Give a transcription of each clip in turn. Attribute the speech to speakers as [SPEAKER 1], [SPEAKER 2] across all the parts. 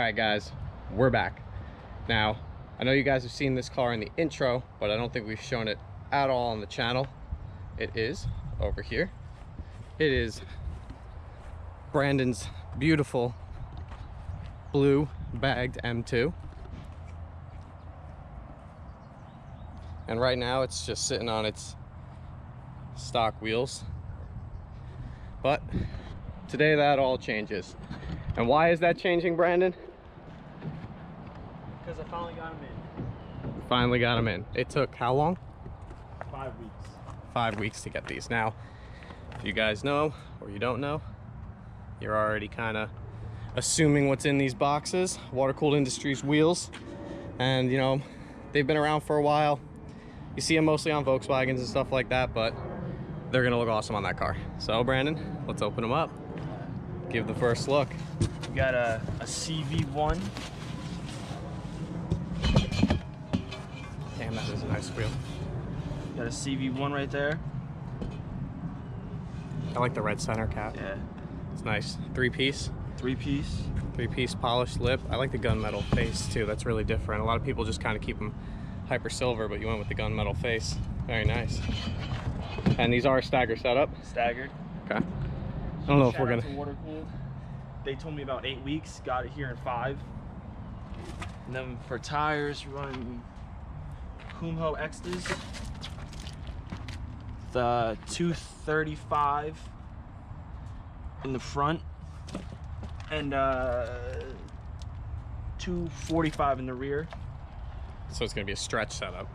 [SPEAKER 1] Alright guys, we're back. Now, I know you guys have seen this car in the intro, but I don't think we've shown it at all on the channel. It is over here. It is Brandon's beautiful blue bagged M2. And right now it's just sitting on its stock wheels. But today that all changes. And why is that changing, Brandon?
[SPEAKER 2] Because I finally got him in.
[SPEAKER 1] Finally got him in. It took how long?
[SPEAKER 2] 5 weeks.
[SPEAKER 1] 5 weeks to get these. Now, if you guys know or you don't know, you're already kind of assuming what's in these boxes. Water-cooled Industries wheels, and you know, they've been around for a while. You see them mostly on Volkswagens and stuff like that, but they're gonna look awesome on that car. So Brandon, let's open them up. Give the first look.
[SPEAKER 2] We got a CV1.
[SPEAKER 1] Damn, that is a nice wheel.
[SPEAKER 2] Got a CV1 right there.
[SPEAKER 1] I like the red center cap.
[SPEAKER 2] Yeah.
[SPEAKER 1] It's nice. Three-piece. Three-piece polished lip. I like the gunmetal face too. That's really different. A lot of people just kind of keep them hyper silver, but you went with the gunmetal face. Very nice. And these are stagger setup.
[SPEAKER 2] Staggered.
[SPEAKER 1] Okay. I don't know if we're gonna.
[SPEAKER 2] Water cooled. They told me about 8 weeks. Got it here in 5. And then for tires, we're running Kumho X's. The 235 in the front, and 245 in the rear.
[SPEAKER 1] So it's gonna be a stretch setup.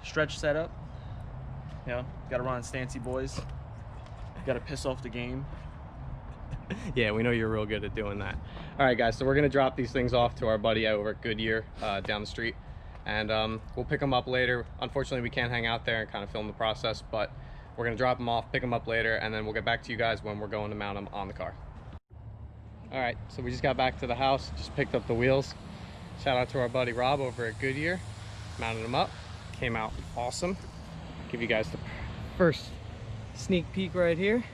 [SPEAKER 2] Stretch setup. You know, gotta run on Stancy boys. Gotta piss off the game.
[SPEAKER 1] Yeah, we know you're real good at doing that. All right, guys, so we're gonna drop these things off to our buddy over at Goodyear down the street, and we'll pick them up later. Unfortunately, we can't hang out there and kind of film the process, but we're gonna drop them off, pick them up later, and then we'll get back to you guys when we're going to mount them on the car. All right, so we just got back to the house, just picked up the wheels. Shout out to our buddy Rob over at Goodyear. Mounted them up, came out awesome. Give you guys the first sneak peek right here.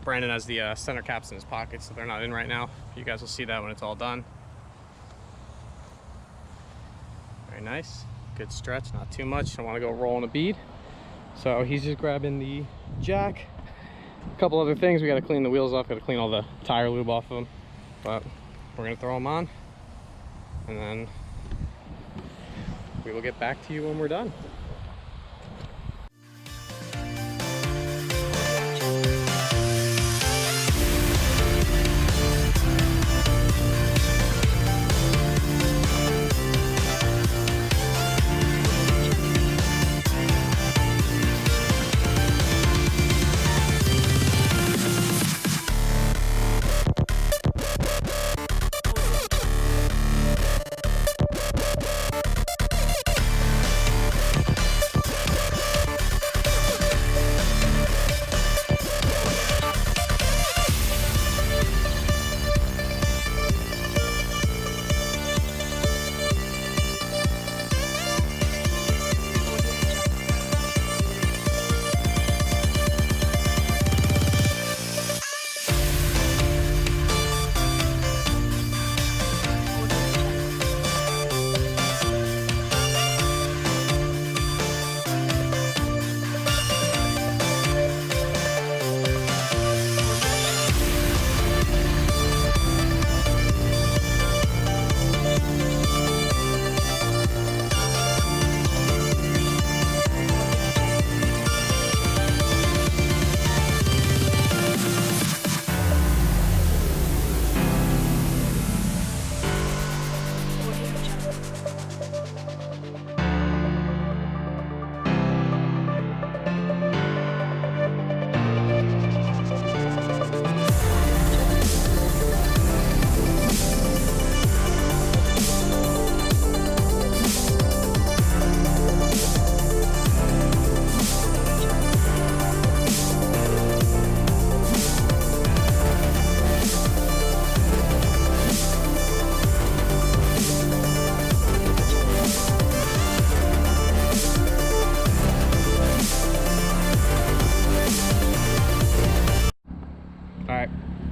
[SPEAKER 1] Brandon has the center caps in his pocket, so they're not in right now. You guys will see that when it's all done. Very nice, good stretch, not too much. I want to go rolling a bead. So he's just grabbing the jack. A couple other things, we got to clean the wheels off, got to clean all the tire lube off of them. But we're going to throw them on, and then we will get back to you when we're done.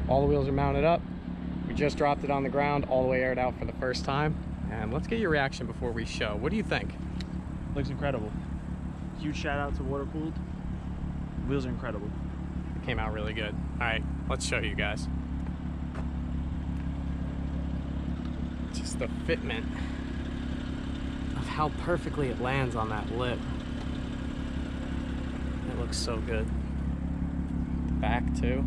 [SPEAKER 1] All the wheels are mounted up. We just dropped it on the ground, all the way aired out for the first time. And let's get your reaction before we show. What do you think?
[SPEAKER 2] Looks incredible. Huge shout out to water cooled. Wheels are incredible.
[SPEAKER 1] It came out really good. All right, let's show you guys. Just the fitment of how perfectly it lands on that lip. It looks so good. The back too,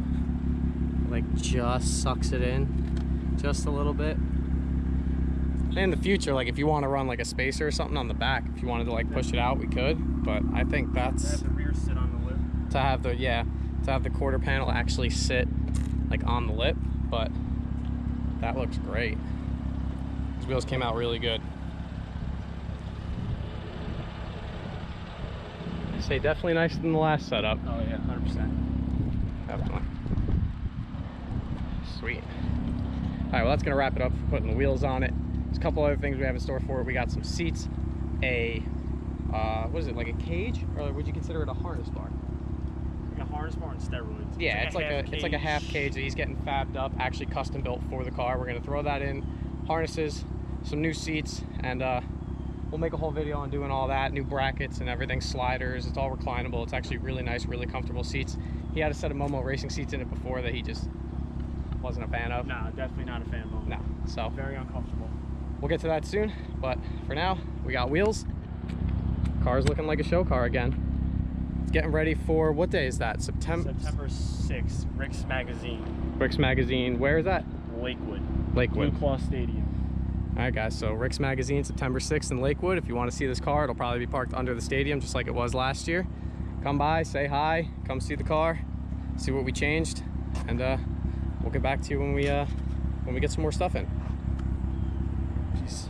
[SPEAKER 1] like just sucks it in just a little bit. And in the future, like if you want to run like a spacer or something on the back, if you wanted to like push it out, we could. But I think that's
[SPEAKER 2] Have the rear sit on the lip.
[SPEAKER 1] to have the to have the quarter panel actually sit like on the lip. But that looks great. These wheels came out really good. I say definitely nicer than the last setup.
[SPEAKER 2] Oh yeah, 100%.
[SPEAKER 1] Definitely. Sweet. All right, well that's gonna wrap it up for putting the wheels on it. There's a couple other things we have in store for it. We got some seats, a what is it, like a cage, or would you consider it a harness bar?
[SPEAKER 2] Like a harness bar on steroids.
[SPEAKER 1] Yeah, it's like a half cage that he's getting fabbed up, actually custom built for the car. We're gonna throw that in, harnesses, some new seats, and we'll make a whole video on doing all that, new brackets and everything, sliders. It's all reclinable. It's actually really nice, really comfortable seats. He had a set of Momo racing seats in it before that he just wasn't a fan of.
[SPEAKER 2] Nah, definitely not a fan of them.
[SPEAKER 1] No, so
[SPEAKER 2] Very uncomfortable.
[SPEAKER 1] we'll get to that soon, but for now, we got wheels. Car's looking like a show car again. It's getting ready for, what day is that? September
[SPEAKER 2] 6th, Rick's Magazine,
[SPEAKER 1] Rick's Magazine. Where is that?
[SPEAKER 2] Lakewood.
[SPEAKER 1] Lakewood.
[SPEAKER 2] Blue Claw Stadium.
[SPEAKER 1] All right, guys, so Rick's Magazine, September 6th in Lakewood. If you want to see this car, it'll probably be parked under the stadium, just like it was last year. Come by, say hi, come see the car, see what we changed, and we'll get back to you when we get some more stuff in. Peace.